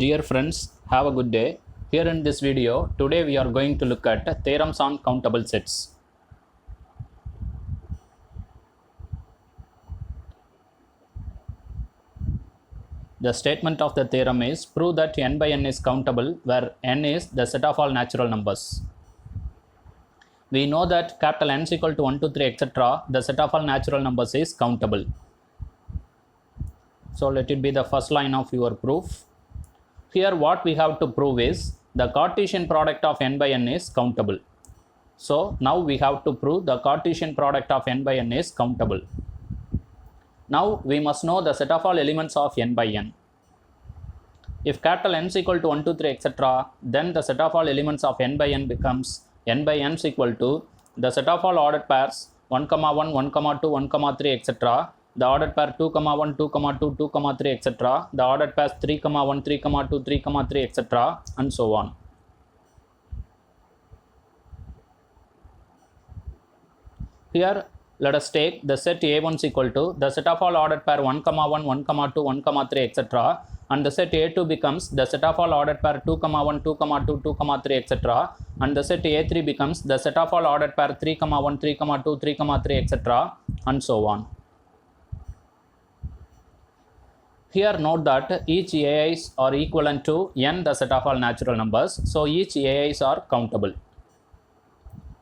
Dear friends, have a good day. Here in this video, today we are going to look at theorems on countable sets. The statement of the theorem is prove that n by n is countable where n is the set of all natural numbers. We know that capital N is equal to 1, 2, 3, etc. The set of all natural numbers is countable. So let it be the first line of your proof. Here what we have to prove is the Cartesian product of n by n is countable. So now we have to prove the Cartesian product of n by n is countable. Now we must know the set of all elements of n by n. If capital N is equal to 1, 2, 3, etc., then the set of all elements of n by n becomes n by n is equal to the set of all ordered pairs 1, 1, 1, 2, 1, 3, etc., the ordered pair 2, 1, 2, 2, 2, 3, etc., the ordered pairs 3, 1, 3, 2, 3, 3, etc., and so on. Here, let us take the set A1 is equal to the set of all ordered pair 1, 1, 1, 2, 1, 3, etc., and the set A2 becomes the set of all ordered pair 2, 1, 2, 2, 2, 3, etc., and the set A3 becomes the set of all ordered pair 3, 1, 3, 2, 3, 3, etc., and so on. Here note that each AIs are equivalent to n the set of all natural numbers, so each AIs are countable.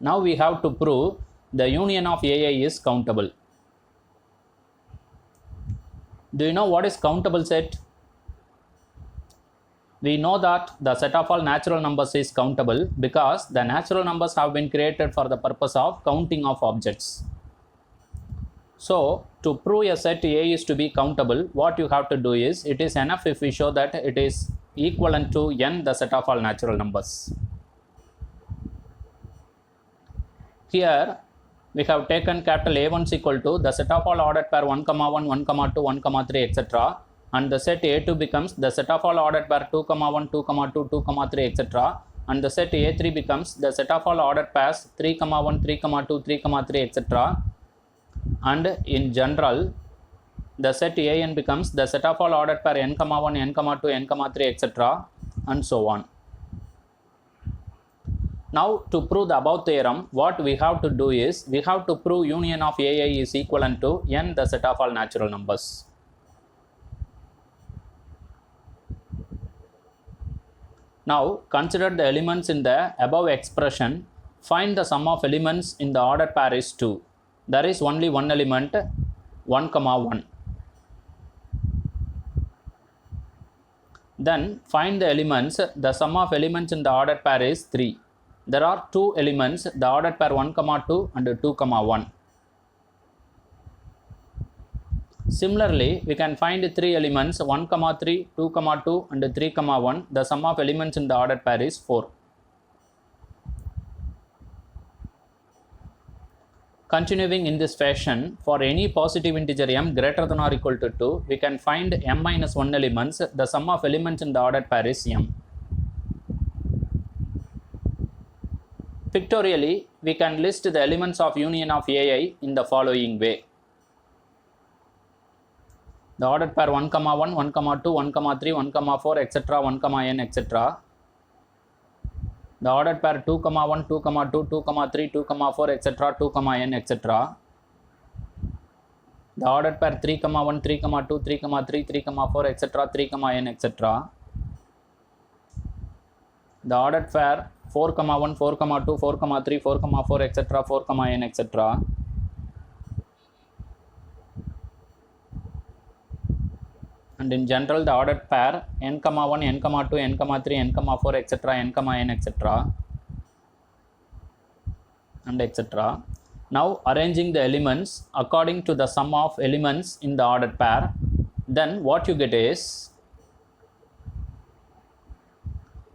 Now we have to prove the union of AI is countable. Do you know what is countable set? We know that the set of all natural numbers is countable because the natural numbers have been created for the purpose of counting of objects. So, to prove a set A is to be countable, what you have to do is, it is enough if we show that it is equivalent to n the set of all natural numbers. Here, we have taken capital A1 is equal to the set of all ordered pair 1, 1, 1, 2, 1, 3, etc., and the set A2 becomes the set of all ordered pair 2, 1, 2, 2, 2, 3, etc., and the set A3 becomes the set of all ordered pairs 3, 1, 3, 2, 3, 3, etc., and in general the set AN becomes the set of all ordered pair n, 1, n, 2, n, 3, etc., and so on. Now to prove the above theorem, what we have to do is, we have to prove union of AI is equivalent to n the set of all natural numbers. Now consider the elements in the above expression. Find the sum of elements in the ordered pair is 2. There is only one element 1, 1. Then find the elements, the sum of elements in the ordered pair is 3. There are two elements, the ordered pair 1, 2 and 2, 1. Similarly, we can find three elements 1, 3, 2, 2 and 3, 1. The sum of elements in the ordered pair is 4. Continuing in this fashion, for any positive integer m greater than or equal to 2, we can find m minus 1 elements, the sum of elements in the ordered pair is m. Pictorially, we can list the elements of union of AI in the following way. The ordered pair 1, 1, 1, 2, 1, 3, 1, 4, etc., 1, n, etc. The ordered pair 2, 1, 2, 2, 2, 3, 2, 4, etc., 2, n, etc. The ordered pair 3, 1, 3, 2, 3, 3, 3, 4, etc., 3, n, etc. The ordered pair 4, 1, 4, 2, 4, 3, 4, 4, etc., 4, n, etc. And in general, the ordered pair n, 1, n, 2, n, 3, n, 4, etc., n, etc., and etc. Now arranging the elements according to the sum of elements in the ordered pair, then what you get is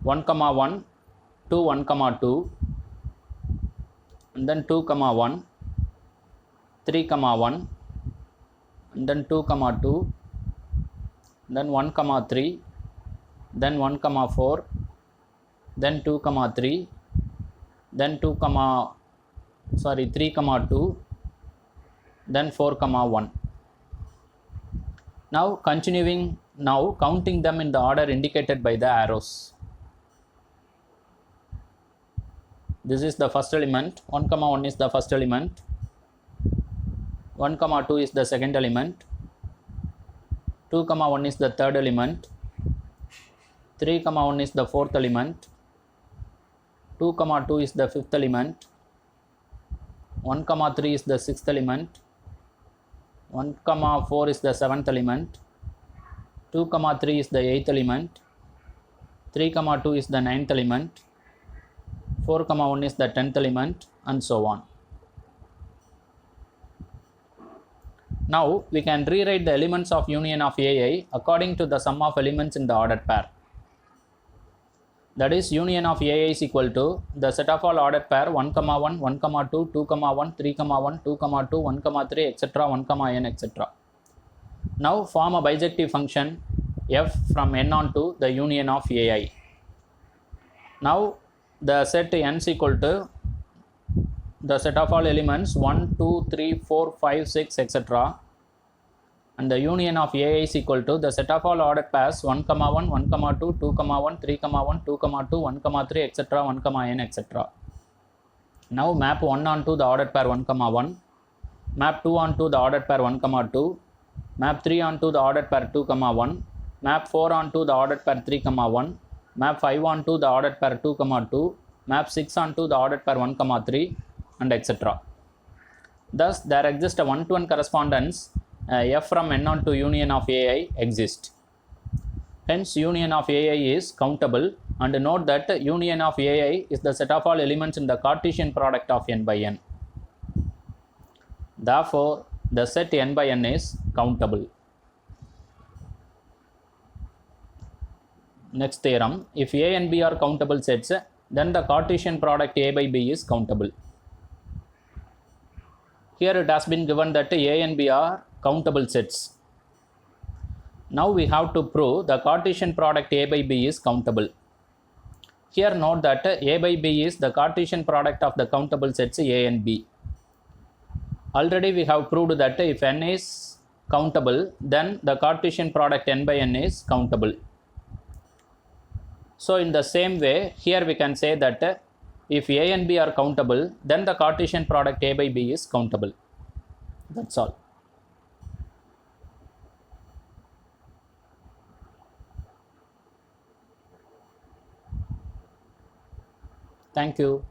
1, 1, 2, 1, 2, and then 2, 1, 3, 1, and then 2, 2, then 1, 3, then 1, 4, then 2, 3, then 3, 2, then 4, 1. Now continuing Now counting them in the order indicated by the arrows. This is the first element. 1 comma 1 is the first element. 1 comma 2 is the second element. 2 comma 1 is the third element. 3 comma 1 is the fourth element. 2 comma 2 is the fifth element. 1 comma 3 is the sixth element. 1 comma 4 is the seventh element. 2 comma 3 is the eighth element. 3 comma 2 is the ninth element. 4 comma 1 is the 10th element, and so on. Now we can rewrite the elements of union of AI according to the sum of elements in the ordered pair. That is, union of AI is equal to the set of all ordered pair 1 comma 1, 1 comma 2, 2 comma 1, 3 comma 1, 2 comma 2, 1 comma 3, etc., 1 comma n, etc. Now form a bijective function f from n on to the union of AI. Now the set n is equal to the set of all elements 1, 2, 3, 4, 5, 6, etc. And the union of AI is equal to the set of all ordered pairs 1 comma 1, 1 comma 2, 2 comma 1, 3 comma 1, 2 comma 2, 1 comma 3, etc., 1 comma n, etc. Now map 1 onto the ordered pair 1 comma 1, map 2 onto the ordered pair 1 comma 2, map 3 onto the ordered pair 2 comma 1, map 4 onto the ordered pair 3 comma 1, map 5 onto the ordered pair 2 comma 2, map 6 onto the ordered pair 1 comma 3, and etc. Thus there exists a one-to-one correspondence f from n on to union of AI exists. Hence union of AI is countable, and note that union of AI is the set of all elements in the Cartesian product of n by n. Therefore the set n by n is countable. Next theorem, if A and B are countable sets, then the Cartesian product A by B is countable. Here it has been given that A and B are countable sets. Now we have to prove the Cartesian product A by B is countable. Here note that A by B is the Cartesian product of the countable sets A and B. Already we have proved that if n is countable, then the Cartesian product n by n is countable. So in the same way, here we can say that if A and B are countable, then the Cartesian product A by B is countable. That's all. Thank you.